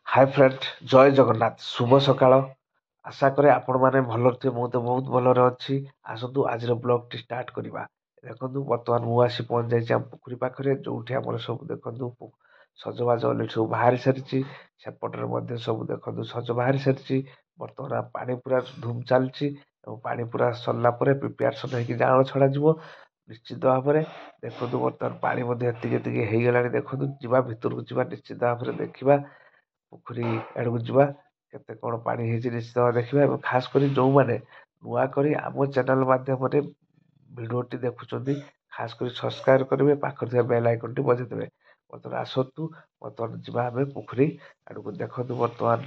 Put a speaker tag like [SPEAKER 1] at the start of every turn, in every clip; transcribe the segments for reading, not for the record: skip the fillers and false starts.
[SPEAKER 1] High friend ଜୟ ଜଗନ୍ନାଥ ଶୁଭ ସକାଳ। ଆଶା କରେ ଆପଣମାନେ ଭଲରେ ଥିବେ। ମୁଁ ତ ବହୁତ ଭଲରେ ଅଛି। ଆସନ୍ତୁ ଆଜିର ବ୍ଲଗଟି ଷ୍ଟାର୍ଟ କରିବା। ଦେଖନ୍ତୁ ବର୍ତ୍ତମାନ ମୁଁ ଆସି ପହଞ୍ଚି ଯାଇଛି ଆମ ପୋଖରୀ ପାଖରେ, ଯୋଉଠି ଆମର ସବୁ ଦେଖନ୍ତୁ ସଜବାଜ ଅଲରେଡି ସବୁ ବାହାରି ସାରିଛି। ସେପଟରେ ମଧ୍ୟ ସବୁ ଦେଖନ୍ତୁ ସଜ ବାହାରି ସାରିଛି। ବର୍ତ୍ତମାନ ପାଣି ପୁରା ଧୁମ ଚାଲିଛି ଏବଂ ପାଣି ପୁରା ସରିଲା ପରେ ପ୍ରିପାରେସନ ହେଇକି ଜାଳ ଛଡାଯିବ। ନିଶ୍ଚିତ ଭାବରେ ଦେଖନ୍ତୁ ବର୍ତ୍ତମାନ ପାଣି ମଧ୍ୟ ଏତିକି ଏତିକି ହେଇଗଲାଣି। ଦେଖନ୍ତୁ ଯିବା ଭିତରକୁ ଯିବା, ନିଶ୍ଚିତ ଭାବରେ ଦେଖିବା ପୋଖରୀ ଆଡକୁ ଯିବା, କେତେ କଣ ପାଣି ହେଇଛି ନିଶ୍ଚିତ ଭାବରେ ଦେଖିବା। ଏବଂ ଖାସ କରି ଯୋଉମାନେ ନୂଆ କରି ଆମ ଚ୍ୟାନେଲ ମାଧ୍ୟମରେ ଭିଡିଓଟି ଦେଖୁଛନ୍ତି, ଖାସ କରି ସବସ୍କ୍ରାଇବ କରିବେ, ପାଖରେ ଥିବା ବେଲ ଆଇକନଟି ବଜେଇଦେବେ। ବର୍ତ୍ତମାନ ଆସନ୍ତୁ, ବର୍ତ୍ତମାନ ଯିବା ଆମେ ପୋଖରୀ ଆଡକୁ। ଦେଖନ୍ତୁ ବର୍ତ୍ତମାନ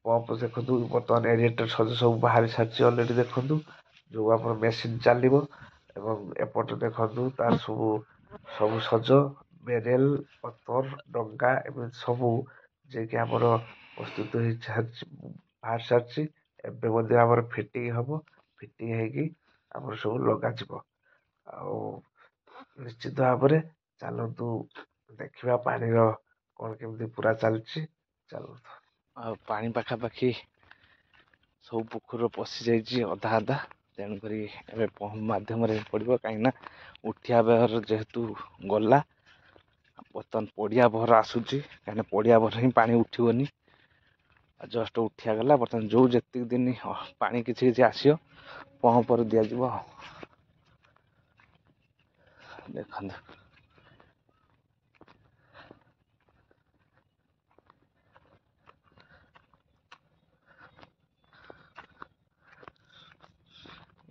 [SPEAKER 1] ପମ୍ପ ଦେଖନ୍ତୁ, ବର୍ତ୍ତମାନ ଏରିଏଟର ସଜ ସବୁ ବାହାରି ସାରିଛି ଅଲରେଡି। ଦେଖନ୍ତୁ ଯୋଉ ଆମର ମେସିନ ଚାଲିବ ଏବଂ ଏପଟେ ଦେଖନ୍ତୁ ତାର ସବୁ ସବୁ ସଜ ବେରେଲ ପତର ଡଙ୍ଗା ଏମିତି ସବୁ ଯିଏକି ଆମର ପ୍ରସ୍ତୁତ ହେଇ ସାରିଛି, ବାହାରି ସାରିଛି। ଏବେ ମଧ୍ୟ ଆମର ଫିଟିଂ ହବ, ଫିଟିଂ ହେଇକି ଆମର ସବୁ ଲଗାଯିବ। ଆଉ ନିଶ୍ଚିତ ଭାବରେ ଚାଲନ୍ତୁ ଦେଖିବା ପାଣିର କଣ କେମିତି ପୁରା ଚାଲିଛି। ଚାଲନ୍ତୁ।
[SPEAKER 2] ଆଉ ପାଣି ପାଖାପାଖି ସବୁ ପୋଖରୀରେ ପଶି ଯାଇଛି ଅଧା ଅଧା। ତେଣୁକରି ଏବେ ପମ୍ପ ମାଧ୍ୟମରେ ପଡ଼ିବ, କାହିଁକିନା ଉଠିବା ବେହର ଯେହେତୁ ଗଲା, ବର୍ତ୍ତମାନ ପଡ଼ିଆ ଭର ଆସୁଛି। କାହିଁକିନା ପଡ଼ିଆ ଭର ହିଁ ପାଣି ଉଠିବନି, ଆଉ ଜଷ୍ଟ ଉଠିଆ ଗଲା। ବର୍ତ୍ତମାନ ଯୋଉ ଯେତିକି ଦିନ ପାଣି କିଛି କିଛି ଆସିବ ପମ୍ପରେ ଦିଆଯିବ। ଦେଖନ୍ତୁ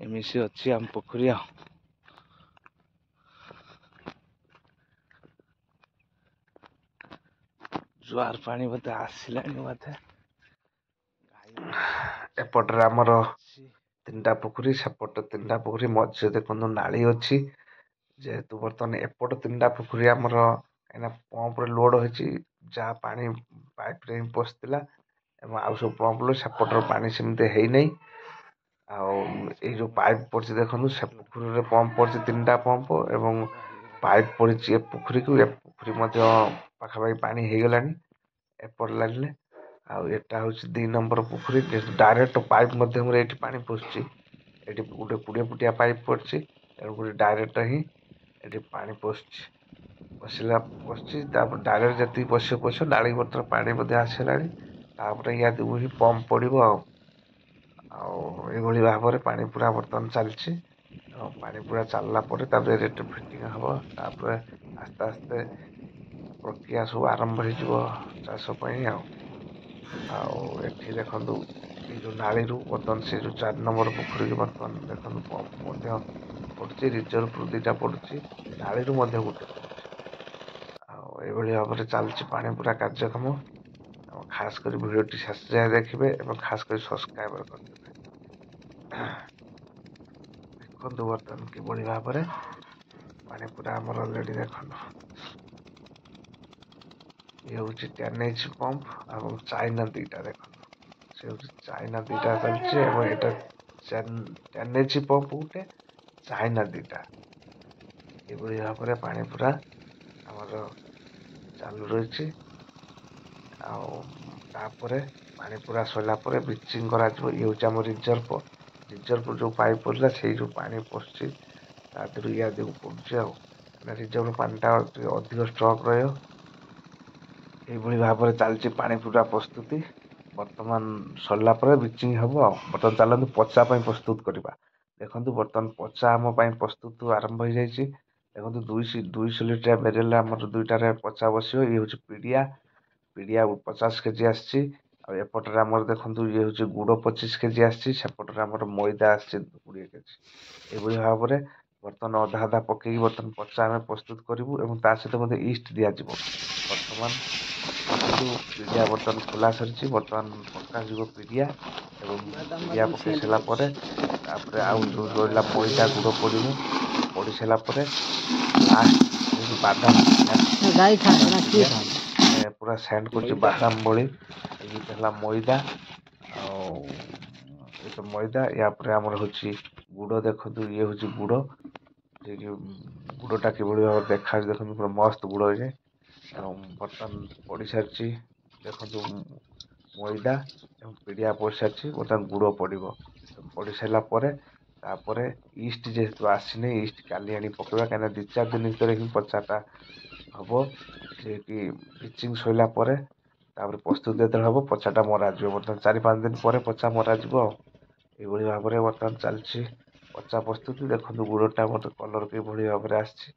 [SPEAKER 2] ଏମିତି ଅଛି ଆମ ପୋଖରୀ। ଆଉ ଜୁଆର ପାଣି ବୋଧେ ଆସିଲାଣି ବୋଧେ।
[SPEAKER 1] ଏପଟରେ ଆମର
[SPEAKER 2] ଅଛି।
[SPEAKER 1] ତିନିଟା ପୋଖରୀ, ସେପଟେ ତିନିଟା ପୋଖରୀ, ମଝିରେ ଦେଖନ୍ତୁ ନାଳି ଅଛି। ଯେହେତୁ ବର୍ତ୍ତମାନ ଏପଟ ତିନିଟା ପୋଖରୀ ଆମର କାହିଁକିନା ପମ୍ପରେ ଲୋଡ ହେଇଛି, ଯାହା ପାଣି ପାଇପରେ ହିଁ ପଶିଥିଲା ଏବଂ ଆଉ ସବୁ ପମ୍ପ ସେପଟର ପାଣି ସେମିତି ହେଇନାହିଁ। ଆଉ ଏଇ ଯୋଉ ପାଇପ୍ ପଡିଛି ଦେଖନ୍ତୁ, ସେ ପୋଖରୀରେ ପମ୍ପ ପଡିଛି ତିନିଟା ପମ୍ପ ଏବଂ ପାଇପ୍ ପଡିଛି ଏ ପୋଖରୀକୁ। ଏ ପୋଖରୀ ମଧ୍ୟ ପାଖାପାଖି ପାଣି ହେଇଗଲାଣି ଏପଟ ଲାଇନରେ। ଆଉ ଏଟା ହଉଛି 2 ନମ୍ବର ପୋଖରୀ, ଡାଇରେକ୍ଟ ପାଇପ୍ ମାଧ୍ୟମରେ ଏଠି ପାଣି ପଶୁଛି। ଏଠି ଗୋଟେ 20 ଫୁଟିଆ ପାଇପ୍ ପଡିଛି, ତେଣୁକରି ଡାଇରେକ୍ଟ ହିଁ ଏଠି ପାଣି ପଶୁଛି। ପଶୁଛି ତାପରେ ଡାଇରେକ୍ଟ ଯେତିକି ପଶିବ ନାଳି ବର୍ତ୍ତମାନ ପାଣି ମଧ୍ୟ ଆସିଲାଣି। ତାପରେ ୟାକୁ ହିଁ ପମ୍ପ ପଡିବ। ଆଉ ଏଇଭଳି ଭାବରେ ପାଣି ପୁରା ବର୍ତ୍ତମାନ ଚାଲିଛି। ଆଉ ପାଣି ପୁରା ଚାଲିଲା ପରେ ତାପରେ ରେଟ ଫିଟିଂ ହବ। ତାପରେ ଆସ୍ତେ ଆସ୍ତେ ପ୍ରକ୍ରିୟା ସବୁ ଆରମ୍ଭ ହେଇଯିବ ଚାଷ ପାଇଁ। ଆଉ ଏଠି ଦେଖନ୍ତୁ ଏଇ ଯୋଉ ନାଳିରୁ ବର୍ତ୍ତମାନ ସେ ଯୋଉ 4 ନମ୍ବର ପୋଖରୀକୁ ବର୍ତ୍ତମାନ ଦେଖନ୍ତୁ ପମ୍ପ ମଧ୍ୟ ପଡୁଛି। ରିଜର୍ଭ 2ଟା ପଡୁଛି, ନାଳିରୁ ମଧ୍ୟ ଗୋଟେ ପଡୁଛି। ଆଉ ଏଇଭଳି ଭାବରେ ଚାଲିଛି ପାଣି ପୁରା କାର୍ଯ୍ୟକ୍ରମ। ଆଉ ଖାସ କରି ଭିଡିଓଟି ଶେଷ ଯାଏ ଦେଖିବେ ଏବଂ ଖାସ କରି ସବସ୍କ୍ରାଇବର କରିଦେବେ। ଦେଖନ୍ତୁ ବର୍ତ୍ତମାନ କିଭଳି ଭାବରେ ପାଣି ପୁରା ଆମର ଅଲରେଡି ଦେଖନ୍ତୁ। ଇଏ ହଉଛି 10H ପମ୍ପ ଏବଂ ଚାଇନା 2ଟା ଦେଖନ୍ତୁ। ସେ ହଉଛି ଚାଇନା 2ଟା ଚାଲିଛି ଏବଂ ଏଇଟା 10H ପମ୍ପ ଗୋଟେ, ଚାଇନା 2ଟା। ଏଭଳି ଭାବରେ ପାଣି ପୁରା ଆମର ଚାଲୁ ରହିଛି। ଆଉ ତାପରେ ପାଣି ପୁରା ସରିଲା ପରେ ବ୍ଲିଚିଂ କରାଯିବ। ଇଏ ହଉଛି ଆମ ରିଜର୍ଭ ଯୋଉ ପାଇପ୍ ପଡିଲା ସେଇ ଯୋଉ ପାଣି ପଶୁଛି ତା ଦେହରୁ ୟା ଦେହକୁ ପଡୁଛି। ଆଉ ରିଜର୍ଭ ପାଣି ଟା ଟିକେ ଅଧିକ ଷ୍ଟ୍ରକ୍ ରହିବ। ଏଇଭଳି ଭାବରେ ଚାଲିଛି ପାଣି ପୁରା ପ୍ରସ୍ତୁତି। ବର୍ତ୍ତମାନ ସରିଲା ପରେ ବ୍ଲିଚିଂ ହବ। ଆଉ ବର୍ତ୍ତମାନ ଚାଲନ୍ତୁ ପଚା ପାଇଁ ପ୍ରସ୍ତୁତ କରିବା। ଦେଖନ୍ତୁ ବର୍ତ୍ତମାନ ପଚା ଆମ ପାଇଁ ପ୍ରସ୍ତୁତ ଆରମ୍ଭ ହେଇଯାଇଛି। ଦେଖନ୍ତୁ 200 ଲିଟର ବେରେଲ ଆମର 2ଟାରେ ପଚା ବସିବ। ଇଏ ହଉଛି ପିଡିଆ 50 କେଜି ଆସିଛି। ଆଉ ଏପଟରେ ଆମର ଦେଖନ୍ତୁ ଇଏ ହଉଛି ଗୁଡ 25 କେଜି ଆସିଛି। ସେପଟରେ ଆମର ମଇଦା ଆସିଛି 20 କେଜି। ଏଇଭଳି ଭାବରେ ବର୍ତ୍ତମାନ ଅଧା ଅଧା ପକେଇକି ବର୍ତ୍ତମାନ ପଚା ଆମେ ପ୍ରସ୍ତୁତ କରିବୁ ଏବଂ ତା ସହିତ ମଧ୍ୟ ଇଷ୍ଟ ଦିଆଯିବ। ବର୍ତ୍ତମାନ ଦେଖନ୍ତୁ ପିଡିଆ ବର୍ତ୍ତମାନ ଖୋଲା ସରିଛି। ବର୍ତ୍ତମାନ ପକାଯିବ ପିଡିଆ ଏବଂ ପିଡିଆ ପକେଇ ସାରିଲା ପରେ ତାପରେ ଆଉ ଯୋଉ ରହିଲା ମଇଦା ଗୁଡ ପଡିବ। ପଡି ସାରିଲା ପରେ ଲାଷ୍ଟ ଏ ଯୋଉ ବାଦାମ ପିଡିଆ ମାନେ ପୁରା ସେଣ୍ଡ କରୁଛି ବାଦାମ ଭଳି। ଏଇଟା ହେଲା ମଇଦା। ଆଉ ଏ ତ ମଇଦା, ୟା ପରେ ଆମର ହଉଛି ଗୁଡ। ଦେଖନ୍ତୁ ଇଏ ହଉଛି ଗୁଡ। ଯେ କି ଗୁଡ ଟା କିଭଳି ଭାବରେ ଦେଖାଯାଉଛି ଦେଖନ୍ତୁ, ପୁରା ମସ୍ତ ଗୁଡ ଇଏ। ଏବଂ ବର୍ତ୍ତମାନ ପଡି ସାରିଛି ଦେଖନ୍ତୁ ମଇଦା ଏବଂ ପିଡ଼ିଆ ପଡ଼ିସାରିଛି, ବର୍ତ୍ତମାନ ଗୁଡ଼ ପଡ଼ିବ। ପଡ଼ି ସାରିଲା ପରେ ତାପରେ ଇଷ୍ଟ ଯେହେତୁ ଆସିନି, ଇଷ୍ଟ କାଲି ଆଣି ପକେଇବା, କାହିଁକିନା 2-4 ଦିନ ଭିତରେ ହିଁ ପଚାଟା ହବ। ଯିଏକି ପିଚିଂ ସରିଲା ପରେ ତାପରେ ପ୍ରସ୍ତୁତି ଯେତେବେଳେ ହବ ପଚାଟା ମରାଯିବ। ବର୍ତ୍ତମାନ 4-5 ଦିନ ପରେ ପଚା ମରାଯିବ ଆଉ। ଏଇଭଳି ଭାବରେ ବର୍ତ୍ତମାନ ଚାଲିଛି ପଚା ପ୍ରସ୍ତୁତି। ଦେଖନ୍ତୁ ଗୁଡ଼ଟା ମୋତେ କଲର୍ କିଭଳି ଭାବରେ ଆସିଛି।